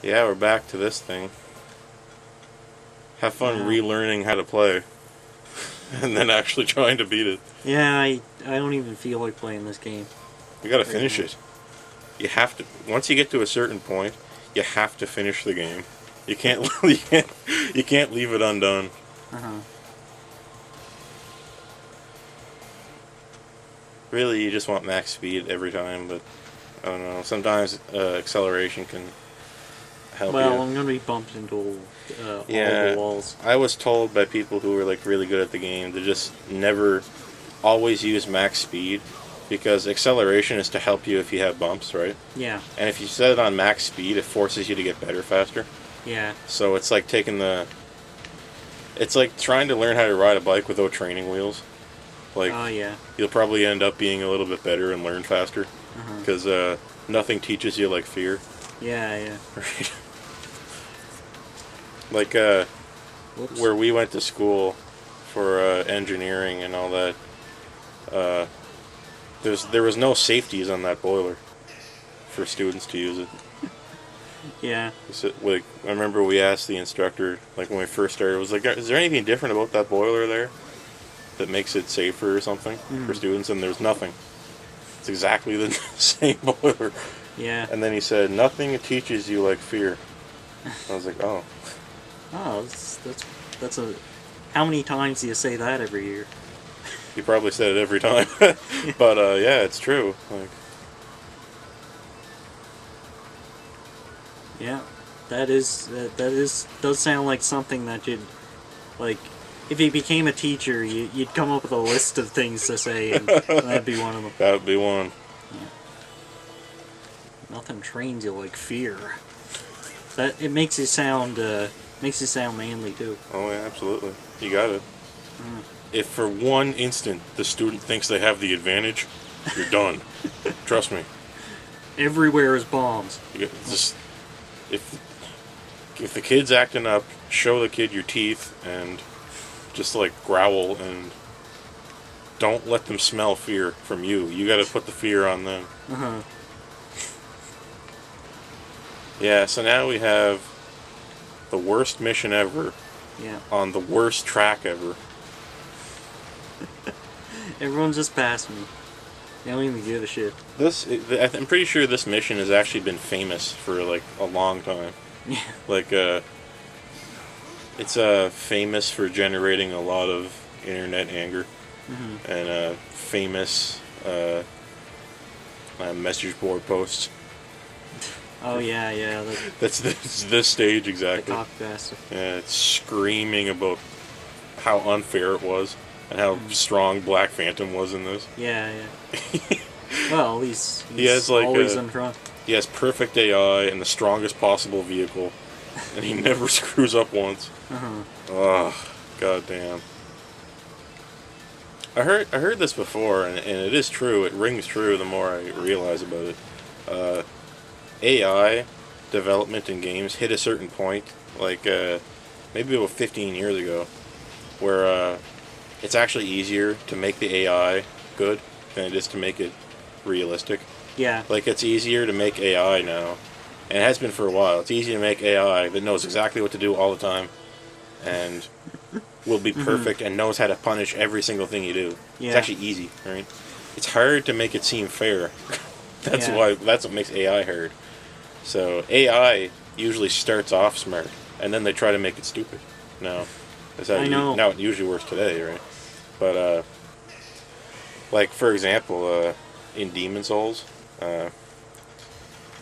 Yeah, we're back to this thing. Have fun Wow. relearning how to play, and then actually trying to beat it. Yeah, I don't even feel like playing this game You gotta right finish now. it. You have to. Once you get to a certain point, you have to finish the game. You can't. You can't leave it undone. Uh-huh. Really, you just want max speed every time, but I don't know. Sometimes acceleration can help Well, you. I'm gonna be bumped into all the Yeah, walls. I was told by people who were like really good at the game to just never, always use max speed, because acceleration is to help you if you have bumps, right? Yeah, And if you set it on max speed, it forces you to get better faster. yeah. So it's like it's like trying to learn how to ride a bike without training wheels. Like, Oh, yeah. you'll probably end up being a little bit better and learn faster, Uh-huh. because nothing teaches you like fear. Yeah, yeah. Right? Like Whoops. where we went to school for engineering and all that. Uh, there was no safeties on that boiler for students to use it. Yeah. So, like, I remember we asked the instructor, like when we first started, was like, "Is there anything different about that boiler there that makes it safer or something for students?" And there's nothing. It's exactly the same boiler. Yeah. And then he said, "Nothing teaches you like fear." I was like, "Oh, Oh, that's a. How many times do you say that every year? he probably said it every time." But yeah, it's true. Like, Yeah, that does sound like something that you'd like. If you became a teacher, you'd come up with a list of things to say, and that'd be one of them. that would be one. Nothing trains you like fear. That it makes you sound manly too. Oh yeah, absolutely. You got it. If for one instant the student thinks they have the advantage, you're done. Trust me. Everywhere is bombs. You get, just if the kid's acting up, show the kid your teeth and just like growl, and don't let them smell fear from you. You got to put the fear on them. Uh huh. Yeah. So now we have the worst mission ever Yeah. on the worst track ever. Everyone's just passing me. They don't even give a shit. I'm pretty sure this mission has actually been famous for like a long time. Yeah. Like it's famous for generating a lot of internet anger, and famous message board posts. Oh yeah, yeah. That's this stage The exactly. cock bastard. Yeah, it's screaming about how unfair it was and how strong Black Phantom was in this. Yeah, yeah. Well, he's He has, like, always a- in front. He has perfect AI and the strongest possible vehicle, and he never screws up once. Uh-huh. Ugh, goddamn. I heard this before, and it is true. It rings true the more I realize about it. AI development in games hit a certain point, like maybe about 15 years ago, where it's actually easier to make the AI good than it is to make it realistic. Yeah. Like, it's easier to make AI now, and it has been for a while. It's easy to make AI that knows exactly what to do all the time, and will be perfect and knows how to punish every single thing you do. It's Yeah. actually easy, right? It's hard to make it seem fair. Yeah. That's what makes AI hard. So AI usually starts off smart, and then they try to make it stupid. No, that's how I know. now it usually works today, right? But like for example, in Demon Souls,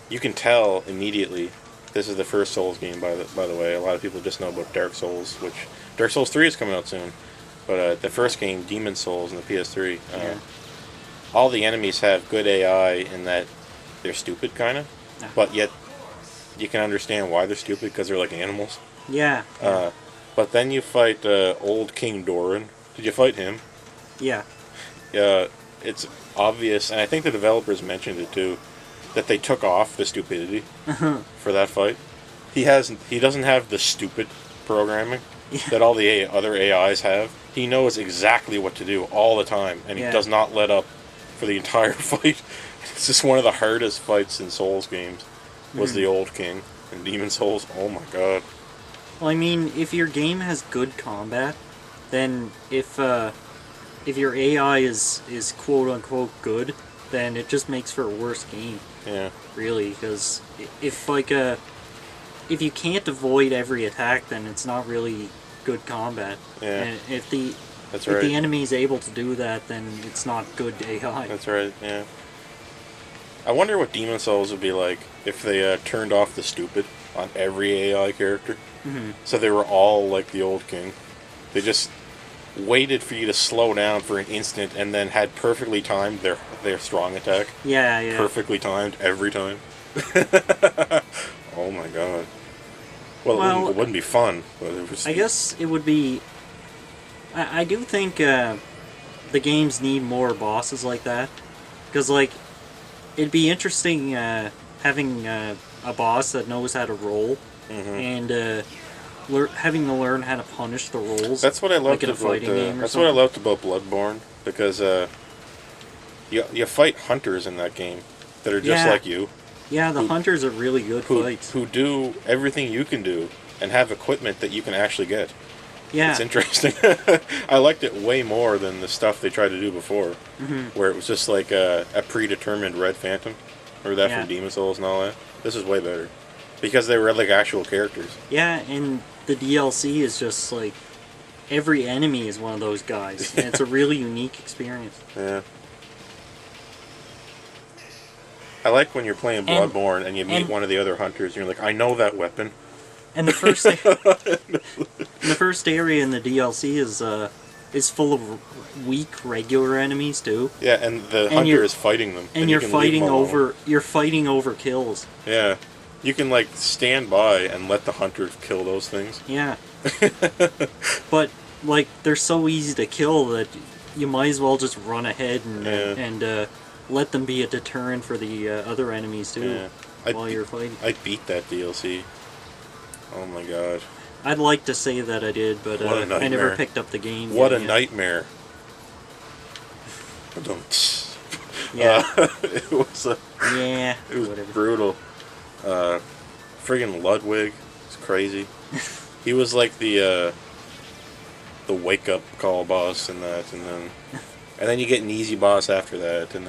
you can tell immediately. This is the first Souls game, by the way. A lot of people just know about Dark Souls, which Dark Souls 3 is coming out soon. But the first game, Demon Souls, in the PS3, Yeah. all the enemies have good AI in that they're stupid, kind of, Yeah. but yet you can understand why they're stupid because they're like animals. Yeah. But then you fight old King Doran. Did you fight him? Yeah. It's obvious, and I think the developers mentioned it too, that they took off the stupidity for that fight. He doesn't have the stupid programming that all the other AIs have. He knows exactly what to do all the time, and he Yeah. does not let up for the entire fight. It's just one of the hardest fights in Souls games. Was the old king. in Demon Souls. Oh my god. Well, I mean, if your game has good combat, then if your AI is quote unquote good, then it just makes for a worse game. Yeah. Really, because if you can't avoid every attack, then it's not really good combat. Yeah. And if That's the right. enemy is able to do that, then it's not good AI. That's right. Yeah. I wonder what Demon Souls would be like if they turned off the stupid on every AI character. Hmm. So they were all like the old king. They just waited for you to slow down for an instant and then had perfectly timed their strong attack. Yeah, yeah. Perfectly timed every time. Oh my god. Well, it wouldn't be fun, but it was. I guess it would be. I do think the games need more bosses like that, because like it'd be interesting having a boss that knows how to roll and having to learn how to punish the rolls. That's what I loved like in a about. fighting game or That's what I something. loved about Bloodborne, because you fight hunters in that game that are just Yeah. like you, Yeah, the hunters are really good fights. who do everything you can do and have equipment that you can actually get. Yeah, It's interesting. I liked it way more than the stuff they tried to do before, where it was just like a predetermined Red Phantom, or that Yeah. from Demon Souls and all that. This is way better because they were like actual characters. yeah, and the DLC is just like every enemy is one of those guys, and it's a really unique experience. Yeah. I like when you're playing And- Bloodborne and you meet and- one of the other hunters and you're like, I know that weapon. And the first area in the DLC is full of weak regular enemies too, Yeah, and the And hunter you're- is fighting them. and you you're can leave them alone. fighting over kills. Yeah. You can like stand by and let the hunter kill those things. Yeah, but like they're so easy to kill that you might as well just run ahead and let them be a deterrent for the other enemies too Yeah. while you're fighting. I beat that DLC. Oh my god. I'd like to say that I did, but What a I nightmare. never picked up the game. What a yet. nightmare. Yeah, It was yeah, it was whatever. brutal. Friggin' Ludwig. It's crazy. He was like the wake up call boss in that, and then you get an easy boss after that, and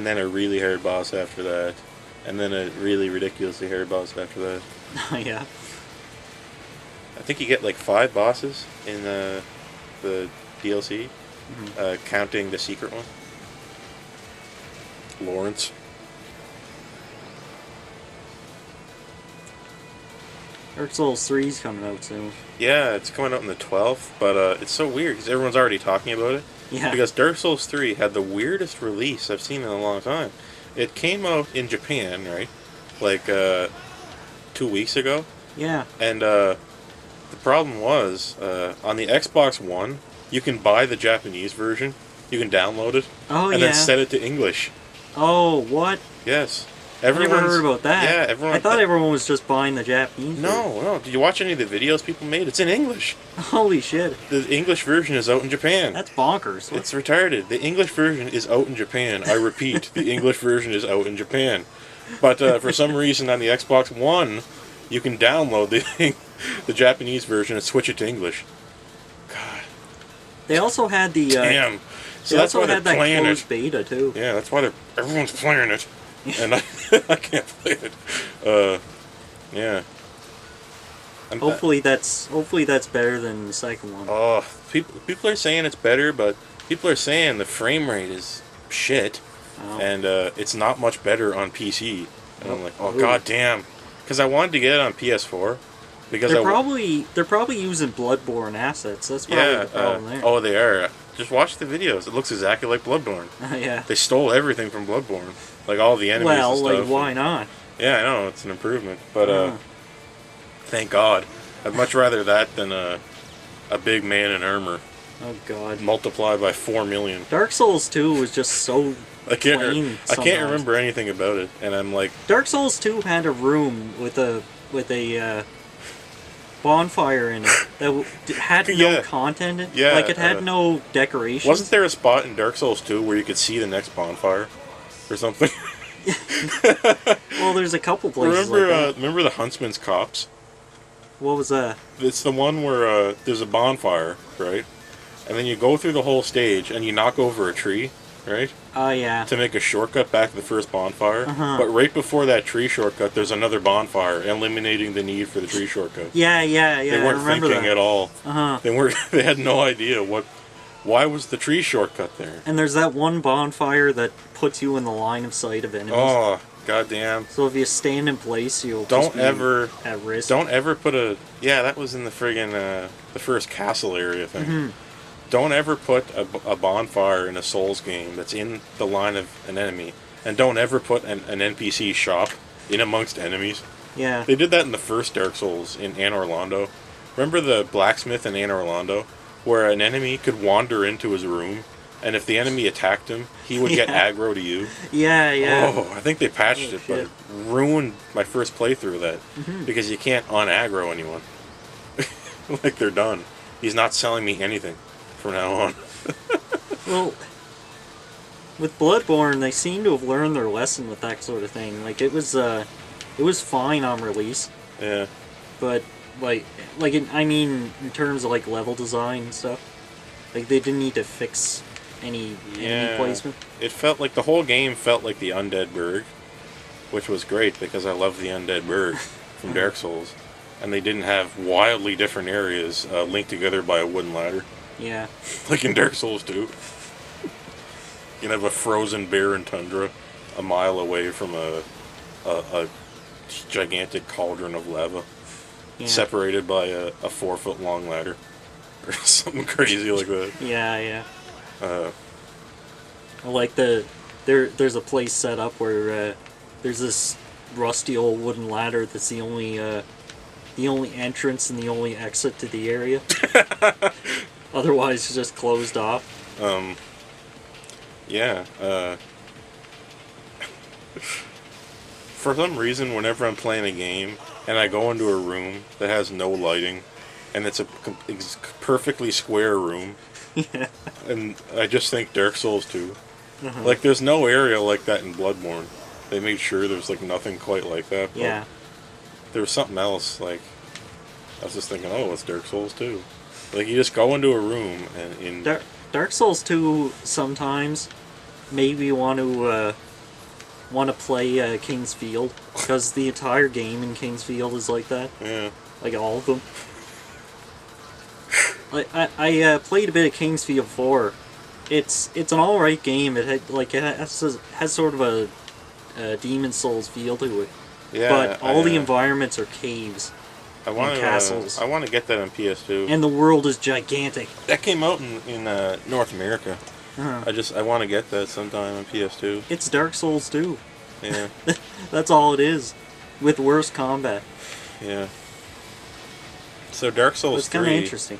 then a really hard boss after that, and then a really ridiculously hard boss after that. Yeah, I think you get like 5 bosses in the DLC, counting the secret one. Lawrence. Dark Souls 3's coming out soon. Yeah, it's coming out on the 12th, but it's so weird because everyone's already talking about it. Yeah, Because Dark Souls 3 had the weirdest release I've seen in a long time. It came out in Japan, right? Like 2 weeks ago. yeah. And the problem was, on the Xbox One, you can buy the Japanese version. You can download it. Oh and yeah. then set it to English. Oh what? Yes. I never Everyone's- heard about that. Yeah, everyone. I thought everyone was just buying the Japanese. version. No. Did you watch any of the videos people made? It's in English. Holy shit. The English version is out in Japan. That's bonkers. What? It's retarded. The English version is out in Japan. I repeat, the English version is out in Japan. But for some reason on the Xbox One, you can download the Japanese version and switch it to English. God They also had the. damn. So they that's also why they're had that playing closed it. beta too. Yeah, that's why everyone's playing it. And I can't play it. Yeah. And, Hopefully that's better than the second one. oh, people are saying it's better, but people are saying the frame rate is shit. Oh. And it's not much better on PC. And I'm like, oh Ooh. god damn, because I wanted to get it on PS4 because they're probably using Bloodborne assets. That's probably yeah the problem there. oh they are. Just watch the videos. It looks exactly like Bloodborne. Yeah. They stole everything from Bloodborne, like all the enemies. Well, and stuff. like why not? Yeah, I know it's an improvement, but Uh. thank God. I'd much rather that than a big man in armor Oh god. multiplied by 4 million. Dark Souls 2 was just so I can't plain I sometimes. can't remember anything about it, and I'm like, Dark Souls 2 had a room with a bonfire in it that had no Yeah. content in it. Yeah, Like it had no decorations. wasn't there a spot in Dark Souls 2 where you could see the next bonfire or something? Well, there's a couple places like that. Remember the Huntsman's Cops? What was that? It's the one where there's a bonfire, right? And then you go through the whole stage and you knock over a tree, right? Oh, yeah. To make a shortcut back to the first bonfire. Uh-huh. But right before that tree shortcut, there's another bonfire, eliminating the need for the tree shortcut. Yeah, They I weren't remember thinking that. at all. Uh-huh. They had no idea why was the tree shortcut there. And there's that one bonfire that puts you in the line of sight of enemies. Oh, goddamn. So if you stand in place, you'll Don't just be ever at risk. Don't ever put a... Yeah, that was in the friggin' the first castle area thing. Mm-hmm. Don't ever put a bonfire in a Souls game that's in the line of an enemy. And don't ever put an NPC shop in amongst enemies. Yeah. They did that in the first Dark Souls in Anne Orlando. Remember the blacksmith in Anne Orlando? Where an enemy could wander into his room, and if the enemy attacked him, he would get Yeah. aggro to you. Yeah. Oh, I think they patched Oh, it, but shit. it ruined my first playthrough of that. Mhm. Because you can't un-aggro anyone. Like, they're done. He's not selling me anything from now on. Well, with Bloodborne, they seem to have learned their lesson with that sort of thing. Like, it was fine on release, Yeah. but I mean, in terms of like level design and stuff, like they didn't need to fix any enemy placement. It felt like the whole game felt like the Undead Burg, which was great because I love the Undead Burg from Dark Souls. And they didn't have wildly different areas linked together by a wooden ladder. Yeah. Like in Dark Souls 2. You can have a frozen barren tundra a mile away from a gigantic cauldron of lava. Yeah. Separated by a 4-foot long ladder. Or something crazy like that. Yeah. Uh, Like there's a place set up where there's this rusty old wooden ladder that's the only entrance and the only exit to the area. Otherwise, it's just closed off. yeah. For some reason, whenever I'm playing a game and I go into a room that has no lighting, and it's it's perfectly square room, Yeah. and I just think Dark Souls 2. Uh-huh. Like, there's no area like that in Bloodborne. They made sure there's like nothing quite like that. But Yeah. there was something else. Like, I was just thinking, oh, it's Dark Souls 2. Like, you just go into a room and in Dark Souls 2 sometimes maybe want to play King's Field because the entire game in King's Field is like that. yeah. Like all of them. Like I played a bit of King's Field 4. It's an all right game. It has sort of a Demon Souls feel to it. Yeah. But all the environments are caves, I want castles. I want to get that on PS2. and the world is gigantic. That came out in North America. Uh-huh. I want to get that sometime on PS2. It's Dark Souls 2. Yeah. That's all it is, with worse combat. Yeah. So Dark Souls It's kind of 3. interesting.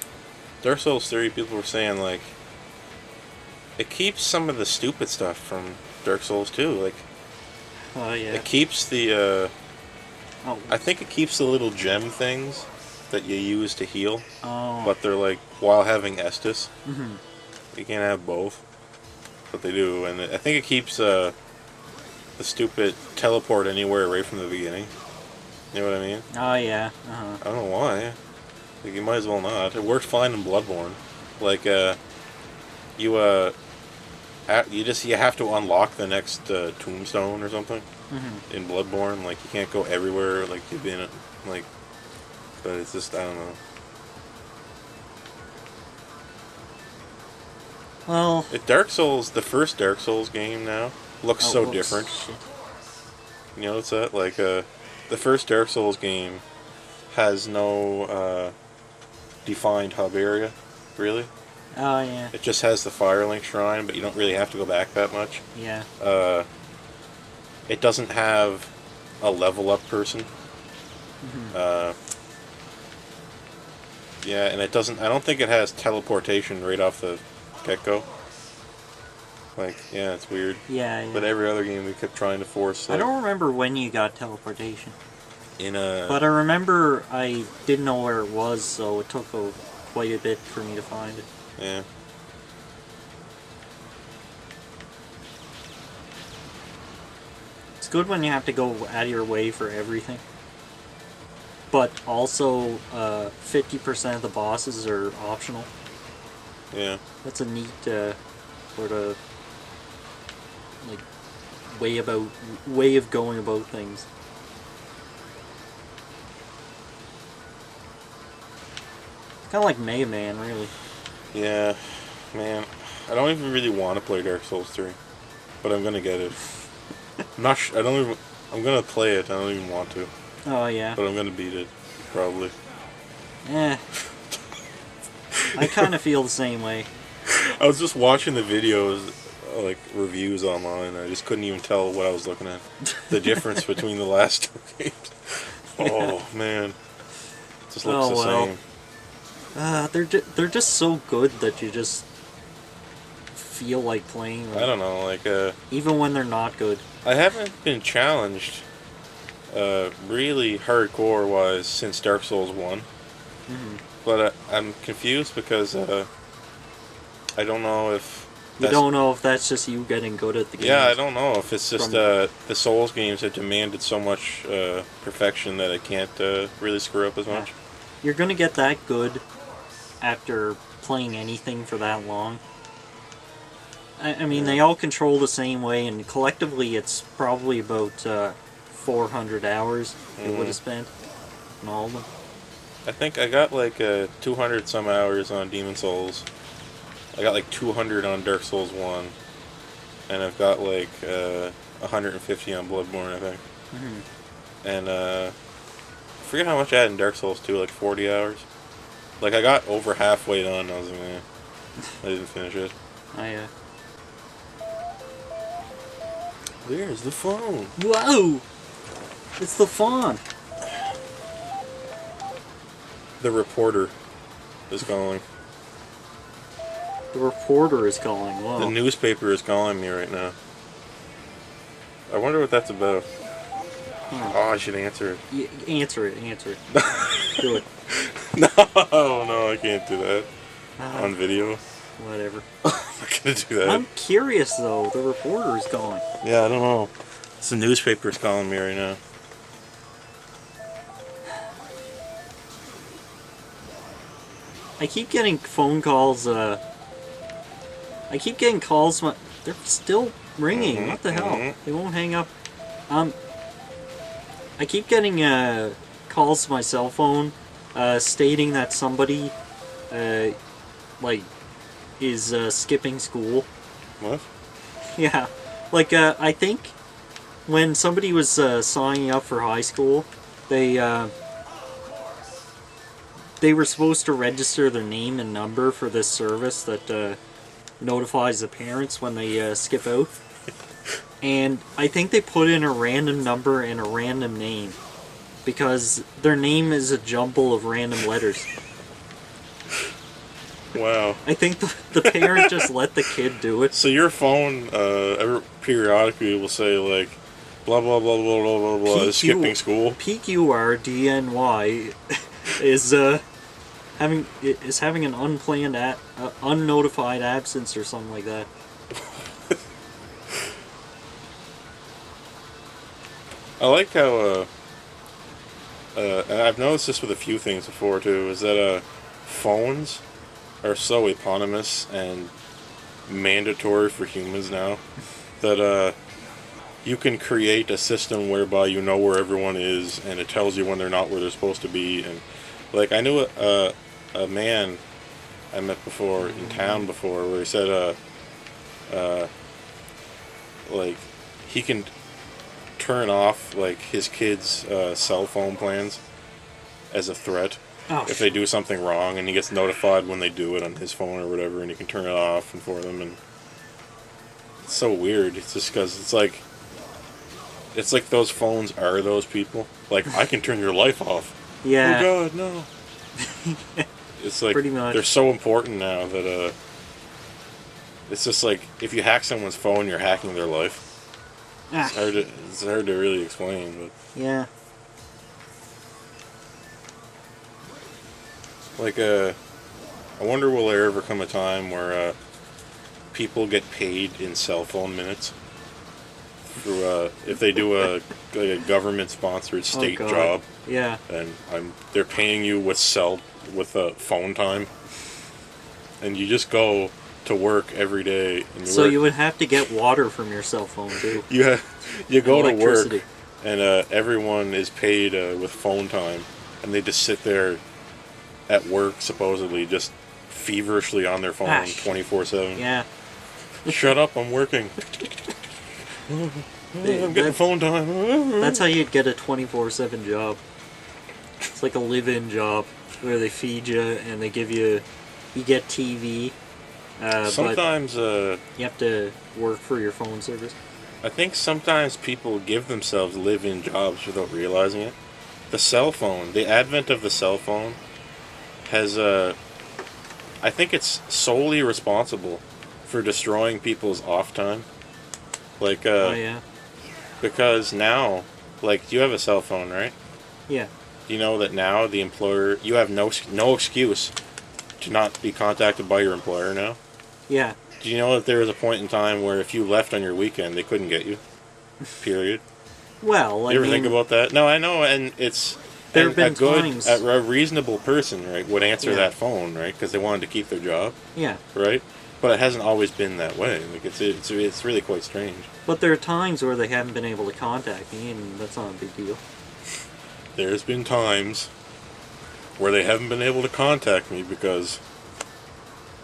Dark Souls 3, people were saying, like, it keeps some of the stupid stuff from Dark Souls 2. Like, Oh yeah. it keeps the, Oh. I think it keeps the little gem things that you use to heal, Oh. but they're, like, while having Estus. Mhm. You can't have both. But they do, and I think it keeps, the stupid teleport anywhere right from the beginning. You know what I mean? Oh yeah. Uh-huh. I don't know why. Like, you might as well not. It worked fine in Bloodborne. Like, you have to unlock the next tombstone or something Mhm. in Bloodborne. Like, you can't go everywhere like you've been, like, but it's just, I don't know. Well. Dark Souls, the first Dark Souls game now, looks so whoops, different. shit. You know, it's that, like, the first Dark Souls game has no, defined hub area, really. Oh yeah. It just has the Firelink Shrine, but you don't really have to go back that much. Yeah. It doesn't have a level up person. Mhm. Yeah, and it doesn't. I don't think it has teleportation right off the get-go. Like, yeah, it's weird. Yeah. But every other game we kept trying to force. I Like, don't remember when you got teleportation, in a. but I remember I didn't know where it was, so it took quite a bit for me to find it. Yeah. good when you have to go out of your way for everything. But also, 50% of the bosses are optional. Yeah. That's a neat sort of like way of going about things. Kind of like Mega Man, really. Yeah, man. I don't even really want to play Dark Souls 3, but I'm gonna get it. I'm not. I don't even. I'm gonna play it. I don't even want to, Oh yeah. but I'm gonna beat it, probably. Eh. I kind of feel the same way. I was just watching the videos, like reviews online. I just couldn't even tell what I was looking at. The difference between the last two games. Oh man, it just looks Oh, the well. same. They're just so good that you just feel like playing them, I don't know. Like, even when they're not good. I haven't been challenged, really hardcore wise since Dark Souls 1. Hmm. But I'm confused because I don't know if You don't know if that's just you getting good at the game. yeah, I don't know if it's just From- the Souls games have demanded so much perfection that I can't really screw up as Yeah. much. You're gonna get that good after playing anything for that long. I mean, they all control the same way, and collectively, it's probably about 400 hours you would have spent on all of them. I think I got like 200 some hours on Demon Souls. I got like 200 on Dark Souls 1, and I've got like 150 on Bloodborne, I think. Hmm. And I forget how much I had in Dark Souls 2, like 40 hours. Like I got over halfway done. I was like, eh, I didn't finish it. Where's the phone? Whoa! It's the fawn. The reporter is calling. The reporter is calling. Whoa. The newspaper is calling me right now. I wonder what that's about. Oh, I should answer it. Answer it. Do it. No, I can't do that on video. Whatever. I'm not gonna do that. I'm curious though. The reporter is calling. Yeah, I don't know. It's the newspaper's calling me right now. I keep getting phone calls. I keep getting calls. They're still ringing. Mhm, What the hell? mhm. They won't hang up. I keep getting calls to my cell phone, stating that somebody, like, is skipping school. What? Yeah, like I think when somebody was signing up for high school, they were supposed to register their name and number for this service that notifies the parents when they skip out. And I think they put in a random number and a random name because their name is a jumble of random letters. Wow. I think the parent just let the kid do it. So your phone periodically will say like, blah blah blah blah blah blah blah, is skipping school. PQRDNY is having an unplanned unnotified absence or something like that. I like how and I've noticed this with a few things before too, is that phones are so eponymous and mandatory for humans now that you can create a system whereby you know where everyone is and it tells you when they're not where they're supposed to be. And like I knew a man I met before in town before where he said like he can turn off like his kids' cell phone plans as a threat Oh, if they do something wrong, and he gets notified when they do it on his phone or whatever, and he can turn it off and for them. And it's so weird. It's just because it's like those phones are those people. Like I can turn your life off. yeah. Oh God, no. It's like Pretty much. they're so important now that it's just like if you hack someone's phone, you're hacking their life. Ah, It's hard to really explain, but yeah. like I wonder will there ever come a time where people get paid in cell phone minutes for if they do a government sponsored state God. job, Yeah. and they're paying you with phone time, and you just go to work every day. And So you would have to get water from your cell phone too. you go to work, Electricity. and everyone is paid with phone time, and they just sit there at work supposedly just feverishly on their phone Gosh. 24/7. Yeah. Shut up! I'm working. I'm getting phone time. That's how you'd get a 24/7 job. It's like a live-in job where they feed you and they give you get TV. But Sometimes you have to work for your phone service. I think sometimes people give themselves live-in jobs without realizing it. The cell phone, the advent of the cell phone, has I think it's solely responsible for destroying people's off time. Like Oh yeah. because now, like, you have a cell phone, right? Yeah. You know that now the employer, you have no excuse to not be contacted by your employer now. Yeah. Do you know that there was a point in time where if you left on your weekend, they couldn't get you? Period. Well, I You ever mean, think about that? No, I know, and it's There and have been a times- a reasonable person, right, would answer Yeah. that phone, right, because they wanted to keep their job, yeah. right? But it hasn't always been that way. Like it's really quite strange. But there are times where they haven't been able to contact me, and that's not a big deal. There's been times where they haven't been able to contact me because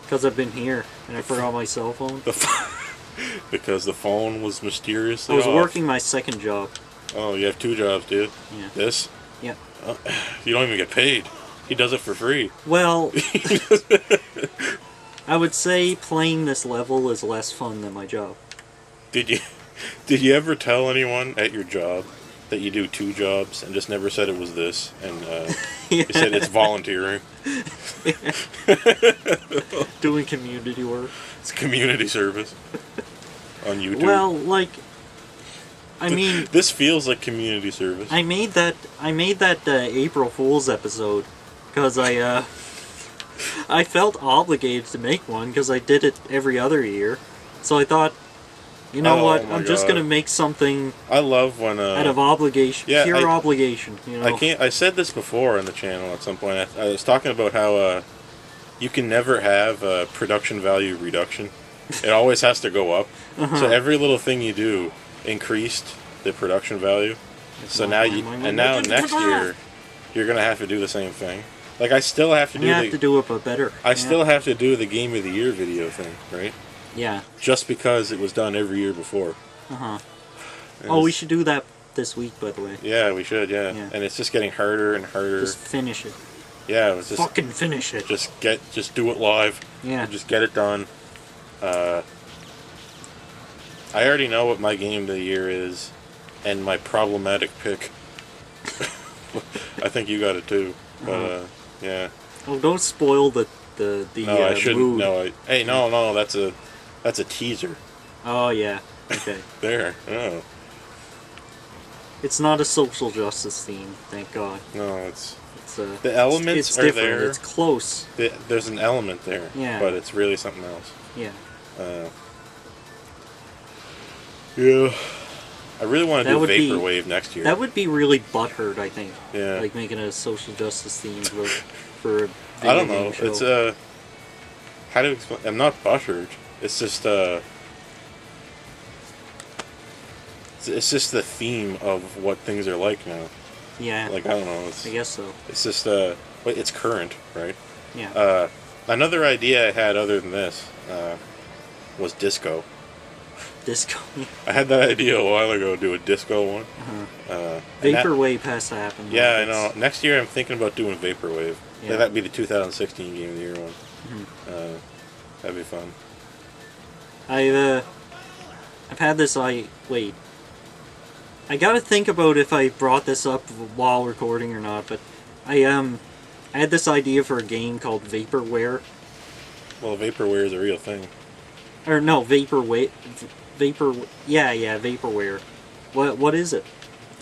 Because I've been here and I forgot my cell phone. because the phone was mysteriously I was off. working my second job. Oh, you have two jobs, dude. Yeah. This? Yeah. You don't even get paid. He does it for free. Well, I would say playing this level is less fun than my job. Did you ever tell anyone at your job that you do two jobs and just never said it was this, and you said it's volunteering? Doing community work. It's community service on YouTube. Well, like, I mean, This feels like community service. I made that April Fool's episode because I felt obligated to make one because I did it every other year. So I thought, you know Oh what? my I'm just God. gonna make something I love when out of obligation, yeah, pure I- obligation. You know, I said this before on the channel at some point. I was talking about how you can never have production value reduction. It always has to go up. So every little thing you do increased the production value. So now now next year you're gonna have to do the same thing. Like I still have to do you have to do it, but better. I still have to do the game of the year video thing, right? Yeah. Just because it was done every year before. Uh huh. And Oh, we it's- should do that this week, by the way. Yeah, we should. Yeah. Yeah. And it's just getting harder and harder. Just finish it. Yeah, it's just Fucking finish it. just do it live. Yeah. Just get it done. I already know what my game of the year is, and my problematic pick. I think you got it too, but yeah. Oh, don't spoil the No, I shouldn't. mood. No, hey, no, that's a teaser. Oh yeah. Okay. There. Oh It's not a social justice theme, thank God. no, it's It's the elements it's are different. there. It's close. There's an element there, Yeah. but it's really something else. Yeah. Yeah. I really want to That do would be- Vaporwave next year. That would be really butthurt, I think. Yeah. Like making a social justice theme for a I don't video know. game show. It's how to explain? I'm not buttered. It's just it's just the theme of what things are like now. Yeah. Like I don't know. I guess so. It's just but it's current, right? Yeah. Another idea I had other than this was disco. Disco. I had that idea a while ago. Do a disco one. And that- Vaporwave has to happen. Yeah, I It's- know. Next year I'm thinking about doing Vaporwave. Yeah. That'd be the 2016 Game of the Year one. That'd be fun. I've had this. Wait. I gotta think about if I brought this up while recording or not, but I had this idea for a game called Vaporware. Well, Vaporware is a real thing. Or no, Vaporware. Yeah, Vaporware. What is it?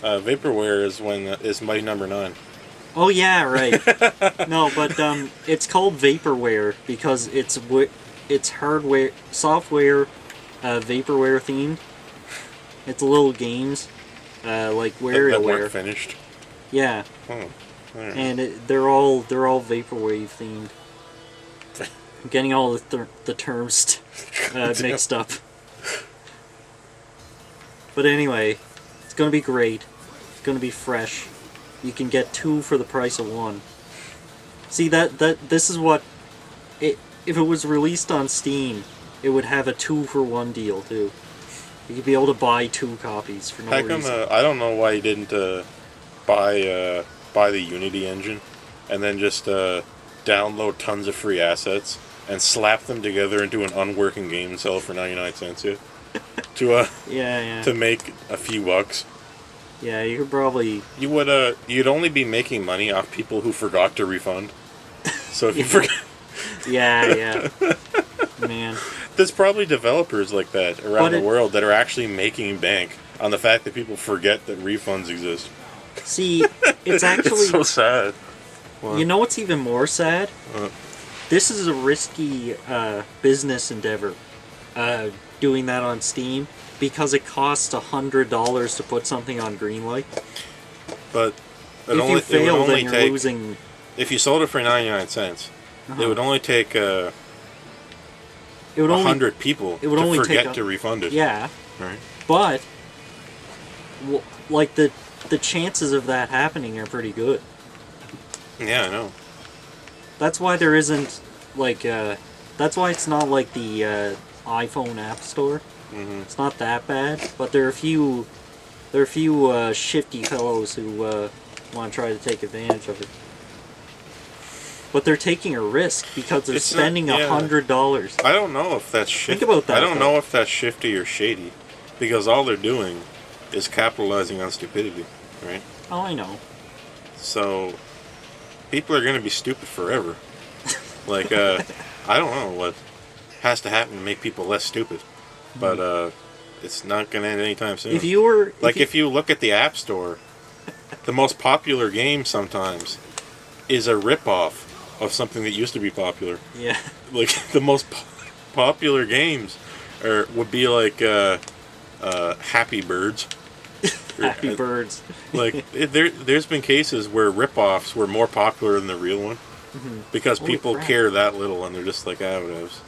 Vaporware is Mighty Number 9. Oh yeah, right. No, but it's called Vaporware because it's hardware, software, vaporware themed, It's little games, like That WarioWare. weren't finished. Yeah, Oh, alright. and they're all vaporwave themed. I'm getting all the terms mixed up. But anyway, it's gonna be great. It's gonna be fresh. You can get 2 for the price of 1. See this is what if it was released on Steam, it would have a 2 for 1 deal too. You could be able to buy 2 copies for no reason. I don't know why you didn't buy the Unity engine and then just download tons of free assets and slap them together into an unworking game and sell it for 99 cents to Yeah. to make a few bucks. Yeah, you could probably. You'd only be making money off people who forgot to refund. So if you forget, Yeah. Man. there's probably developers like that around But the world that are actually making bank on the fact that people forget that refunds exist. See, it's actually. It's so sad. You know what's even more sad? Uh. This is a risky business endeavor, doing that on Steam, because it costs $100 to put something on Greenlight. But If you fail, then you're losing. If you sold it for 99 cents, Uh-huh. it would only take It would only 100 people it would to only forget take to refund it. Yeah, Right. but like the chances of that happening are pretty good. Yeah, I know. That's why there isn't like that's why it's not like the iPhone App Store. Hmm. It's not that bad, but there are a few shifty fellows who want to try to take advantage of it. But they're taking a risk because they're It's not- spending yeah. $100. I don't know if that's shifty. Think about that, I don't though. know if that's shifty or shady, because all they're doing is capitalizing on stupidity, right? Oh, I know. So people are going to be stupid forever. Like, I don't know what has to happen to make people less stupid, but it's not going to end anytime soon. If you were If you look at the App Store, the most popular game sometimes is a rip-off of something that used to be popular. yeah, Like, the most popular games would be like Happy Birds. Happy Birds. Like, there's been cases where rip-offs were more popular than the real one because Holy people crap. care that little and they're just like, whatevs.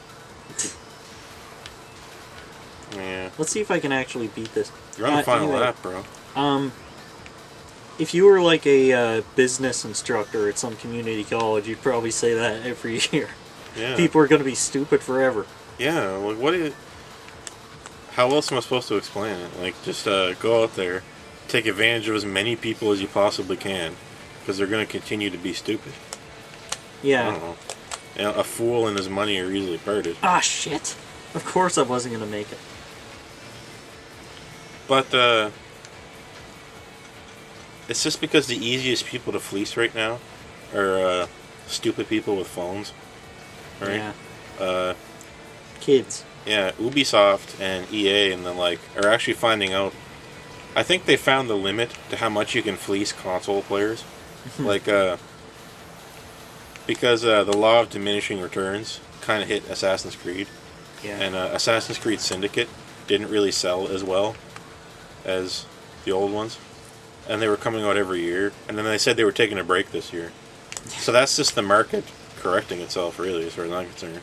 Yeah. Let's see if I can actually beat this. You're on the final anyway, lap, bro. If you were like a business instructor at some community college, you'd probably say that every year. Yeah. People are going to be stupid forever. Yeah, like, how else am I supposed to explain it? Like, just go out there, take advantage of as many people as you possibly can, because they're going to continue to be stupid. I Yeah. don't know. You know, a fool and his money are easily parted. Ah, shit. Of course I wasn't going to make it. But, it's just because the easiest people to fleece right now are stupid people with phones. Right? Yeah. Kids. Yeah, Ubisoft and EA and the like are actually finding out. I think they found the limit to how much you can fleece console players. Like, because the law of diminishing returns kind of hit Assassin's Creed. Yeah. And Assassin's Creed Syndicate didn't really sell as well as the old ones. And they were coming out every year. And then they said they were taking a break this year. So that's just the market correcting itself, really, as far as I'm concerned.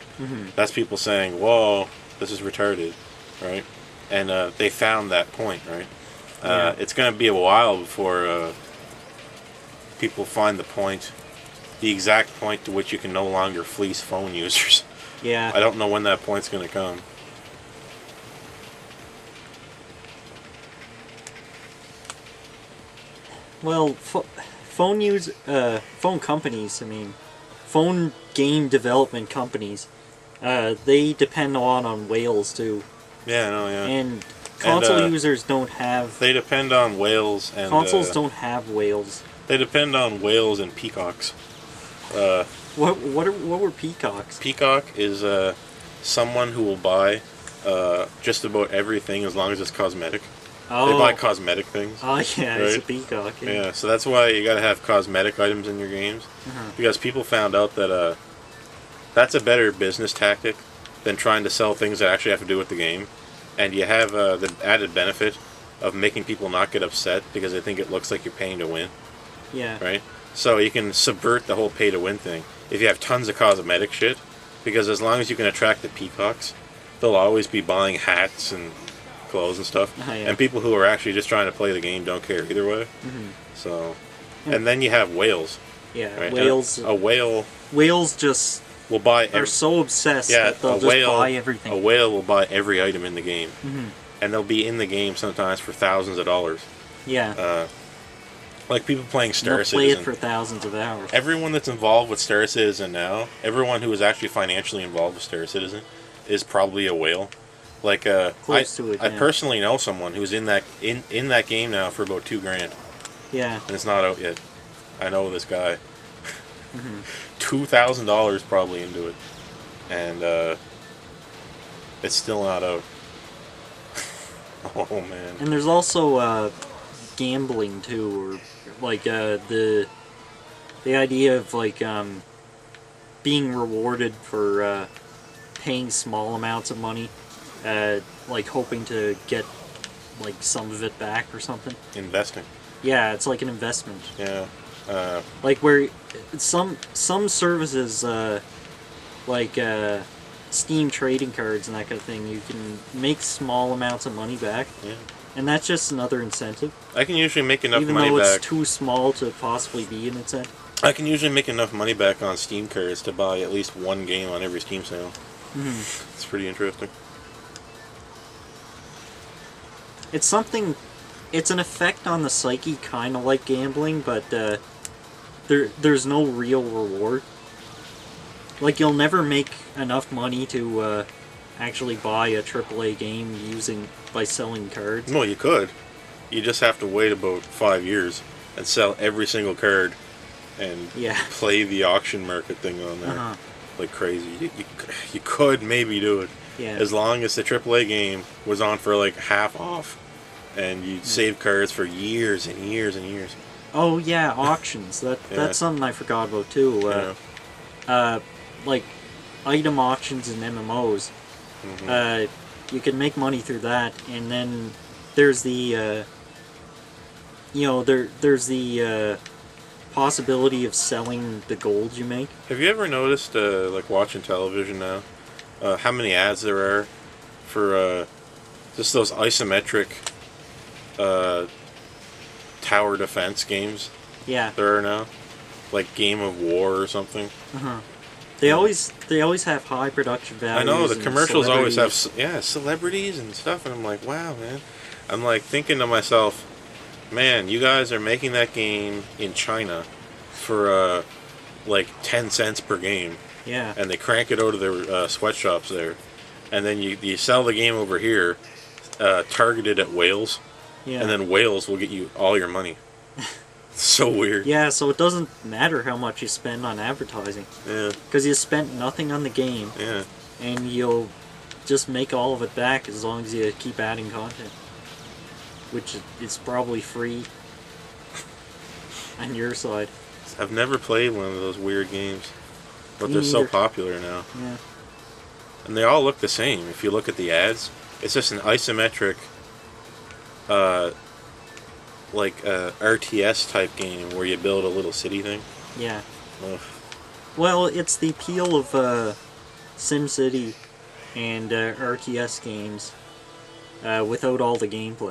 That's people saying, whoa, this is retarded, right? And they found that point, right? Yeah. It's going to be a while before people find the exact point to which you can no longer fleece phone users. Yeah. I don't know when that point's going to come. Well, phone companies, I mean, phone game development companies, they depend a lot on whales too. Yeah, I know, yeah. And console And, users don't have... They depend on whales and... Consoles don't have whales. They depend on whales and peacocks. What were peacocks? Peacock is someone who will buy just about everything as long as it's cosmetic. Oh. They buy cosmetic things. Oh, yeah, it's a Right? peacock. Yeah, so that's why you gotta have cosmetic items in your games. Because people found out that that's a better business tactic than trying to sell things that actually have to do with the game. And you have the added benefit of making people not get upset because they think it looks like you're paying to win, Yeah. right? So you can subvert the whole pay to win thing if you have tons of cosmetic shit, because as long as you can attract the peacocks, they'll always be buying hats and clothes and stuff. Oh, yeah. And people who are actually just trying to play the game don't care either way. So, Yeah. and then you have whales. Yeah. Right? Whales. A whale Whales just will buy. are so obsessed Yeah, that they'll a just whale. buy everything. A whale will buy every item in the game, and they'll be in the game sometimes for thousands of dollars. Yeah. Like people playing They'll Star play Citizen. it for thousands of hours. Everyone that's involved with Star Citizen now, everyone who is actually financially involved with Star Citizen, is probably a whale. Like Close to it, I yeah. personally know someone who's in that game now for about $2,000, Yeah. and it's not out yet. I know this guy. $2,000 probably into it, and it's still not out. Oh man. And there's also gambling too, or like the idea of like being rewarded for paying small amounts of money, like hoping to get like some of it back or something. Investing. Yeah, it's like an investment. Yeah. Like where some services like Steam trading cards and that kind of thing, you can make small amounts of money back. Yeah. And that's just another incentive. I can usually make enough Even money though it's back. too small to possibly be an incentive. I can usually make enough money back on Steam cards to buy at least one game on every Steam sale. It's pretty interesting. It's something. It's an effect on the psyche, kind of like gambling, but there's no real reward. Like you'll never make enough money to actually buy a AAA game by selling cards. Well, you could. You just have to wait about 5 years and sell every single card and Yeah. play the auction market thing on there Uh-huh. like crazy. You could maybe do it. Yeah. As long as the AAA game was on for like half off and you'd save cards for years and years and years. Oh yeah, auctions. Yeah. That's something I forgot about too. Like item auctions in MMOs. You can make money through that, and then there's the there's the possibility of selling the gold you make. Have you ever noticed, like watching television now, how many ads there are for just those isometric tower defense games Yeah. there are now? Like Game of War or something? They always have high production values. I know, the and commercials always have, celebrities. celebrities and stuff, and I'm like, wow, man. I'm like thinking to myself, man, you guys are making that game in China for like 10 cents per game, Yeah. and they crank it out of their sweatshops there, and then you sell the game over here, targeted at whales, Yeah. and then whales will get you all your money. So weird. Yeah, so it doesn't matter how much you spend on advertising, Yeah, because you spent nothing on the game, yeah. and you'll just make all of it back as long as you keep adding content, which is probably free on your side. I've never played one of those weird games, but Me they're so neither. popular now. Yeah. And they all look the same. If you look at the ads, it's just an isometric, RTS type game where you build a little city thing. Yeah. Ugh. Well, it's the appeal of SimCity and RTS games without all the gameplay.